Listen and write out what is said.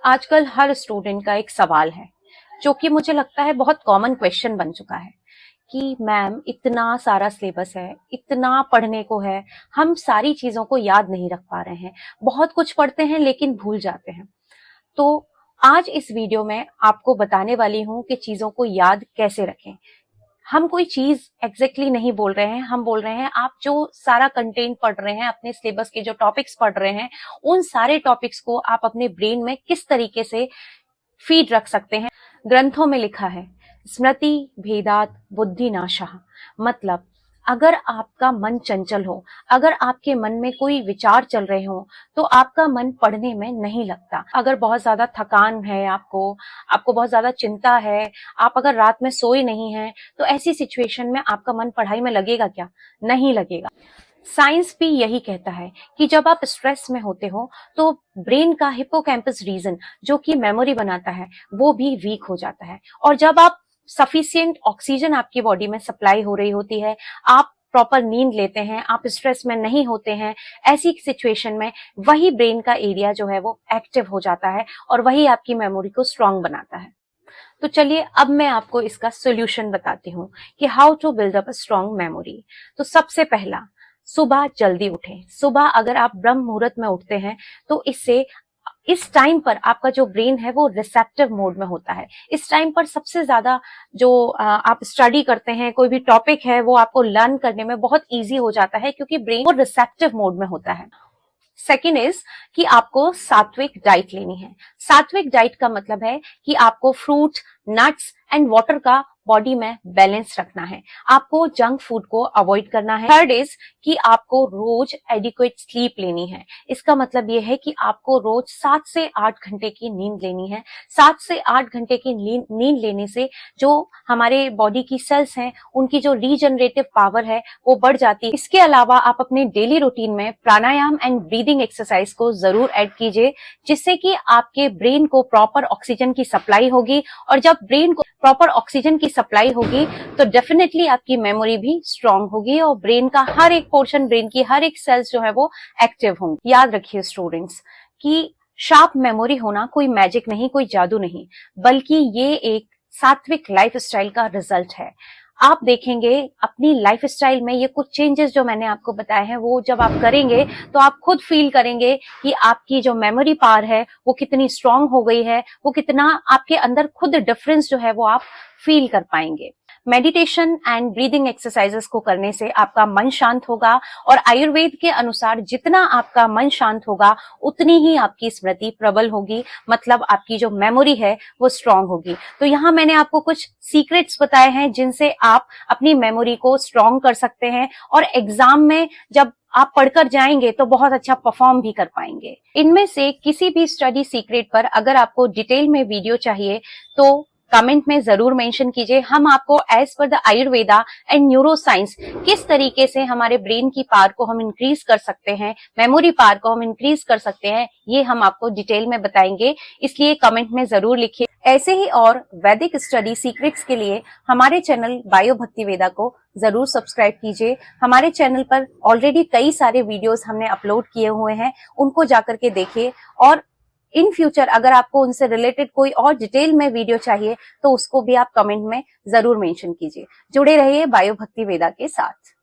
आजकल हर स्टूडेंट का एक सवाल है जो कि मुझे लगता है बहुत कॉमन क्वेश्चन बन चुका है कि मैम इतना सारा सिलेबस है, इतना पढ़ने को है, हम सारी चीजों को याद नहीं रख पा रहे हैं। बहुत कुछ पढ़ते हैं लेकिन भूल जाते हैं। तो आज इस वीडियो में आपको बताने वाली हूं कि चीजों को याद कैसे रखें। हम कोई चीज एग्जैक्टली नहीं बोल रहे हैं, हम बोल रहे हैं आप जो सारा कंटेंट पढ़ रहे हैं, अपने सिलेबस के जो टॉपिक्स पढ़ रहे हैं, उन सारे टॉपिक्स को आप अपने ब्रेन में किस तरीके से फीड रख सकते हैं। ग्रंथों में लिखा है स्मृति भेदात बुद्धि नाशः, मतलब अगर आपका मन चंचल हो, अगर आपके मन में कोई विचार चल रहे हो तो आपका मन पढ़ने में नहीं लगता। अगर बहुत ज्यादा थकान है, आपको बहुत ज्यादा चिंता है, आप अगर रात में सोए नहीं हैं, तो ऐसी सिचुएशन में आपका मन पढ़ाई में लगेगा क्या? नहीं लगेगा। साइंस भी यही कहता है कि जब आप स्ट्रेस में होते हो तो ब्रेन का हिप्पोकैम्पस रीजन जो कि मेमोरी बनाता है वो भी वीक हो जाता है। और जब आप सफिशिएंट ऑक्सीजन आपकी बॉडी में सप्लाई हो रही होती है, आप प्रॉपर नींद लेते हैं, आप स्ट्रेस में नहीं होते हैं, ऐसी सिचुएशन में वही ब्रेन का एरिया जो है वो एक्टिव हो जाता है और वही आपकी मेमोरी को स्ट्रांग बनाता है। तो चलिए अब मैं आपको इसका सोल्यूशन बताती हूँ कि how to build up a strong memory. तो सबसे पहला, सुबह जल्दी उठें। सुबह अगर आप ब्रह्म मुहूर्त में उठते हैं तो इससे इस टाइम पर आपका जो ब्रेन है वो रिसेप्टिव मोड में होता है। इस टाइम पर सबसे ज्यादा जो आप स्टडी करते हैं, कोई भी टॉपिक है वो आपको लर्न करने में बहुत इजी हो जाता है क्योंकि ब्रेन वो रिसेप्टिव मोड में होता है। सेकेंड इज कि आपको सात्विक डाइट लेनी है। सात्विक डाइट का मतलब है कि आपको फ्रूट, नट्स एंड वाटर का बॉडी में बैलेंस रखना है। आपको जंक फूड को अवॉइड करना है। थर्ड इज कि आपको रोज एडिक्वेट स्लीप लेनी है। इसका मतलब यह है कि आपको रोज 7 से 8 घंटे की नींद लेनी है। 7 से 8 घंटे की नींद लेने से जो हमारे बॉडी की सेल्स हैं उनकी जो रीजनरेटिव पावर है वो बढ़ जाती है। इसके अलावा आप अपने डेली रूटीन में प्राणायाम एंड ब्रीदिंग एक्सरसाइज को जरूर ऐड कीजिए, जिससे कि आपके ब्रेन को प्रॉपर ऑक्सीजन की सप्लाई होगी। और जब ब्रेन को प्रॉपर ऑक्सीजन की सप्लाई होगी तो डेफिनेटली आपकी मेमोरी भी स्ट्रांग होगी और ब्रेन का हर एक पोर्शन, ब्रेन की हर एक सेल्स जो है वो एक्टिव होंगी। याद रखिए स्टूडेंट्स कि शार्प मेमोरी होना कोई मैजिक नहीं, कोई जादू नहीं, बल्कि ये एक सात्विक लाइफस्टाइल का रिजल्ट है। आप देखेंगे अपनी लाइफस्टाइल में ये कुछ चेंजेस जो मैंने आपको बताए हैं वो जब आप करेंगे तो आप खुद फील करेंगे कि आपकी जो मेमोरी पावर है वो कितनी स्ट्रांग हो गई है, वो कितना आपके अंदर खुद डिफरेंस जो है वो आप फील कर पाएंगे। मेडिटेशन एंड ब्रीदिंग एक्सरसाइजेस को करने से आपका मन शांत होगा और आयुर्वेद के अनुसार जितना आपका मन शांत होगा उतनी ही आपकी स्मृति प्रबल होगी, मतलब आपकी जो मेमोरी है वो स्ट्रांग होगी। तो यहाँ मैंने आपको कुछ सीक्रेट्स बताए हैं जिनसे आप अपनी मेमोरी को स्ट्रांग कर सकते हैं और एग्जाम में जब आप पढ़कर जाएंगे तो बहुत अच्छा परफॉर्म भी कर पाएंगे। इनमें से किसी भी स्टडी सीक्रेट पर अगर आपको डिटेल में वीडियो चाहिए तो कमेंट में जरूर मेंशन कीजिए। हम आपको as per the Ayurveda and neuro science किस तरीके से हमारे ब्रेन की पावर को हम इंक्रीज कर सकते हैं, मेमोरी पावर को हम इंक्रीज कर सकते हैं, ये हम आपको डिटेल में बताएंगे, इसलिए कमेंट में जरूर लिखिए। ऐसे ही और वैदिक स्टडी सीक्रेट्स के लिए हमारे चैनल बायो भक्ति वेदा को जरूर सब्सक्राइब कीजिए। हमारे चैनल पर ऑलरेडी कई सारे वीडियोस हमने अपलोड किए हुए हैं, उनको जाकर के देखिए। और इन फ्यूचर अगर आपको उनसे रिलेटेड कोई और डिटेल में वीडियो चाहिए तो उसको भी आप कमेंट में जरूर मेंशन कीजिए। जुड़े रहिए बायो भक्ति वेदा के साथ।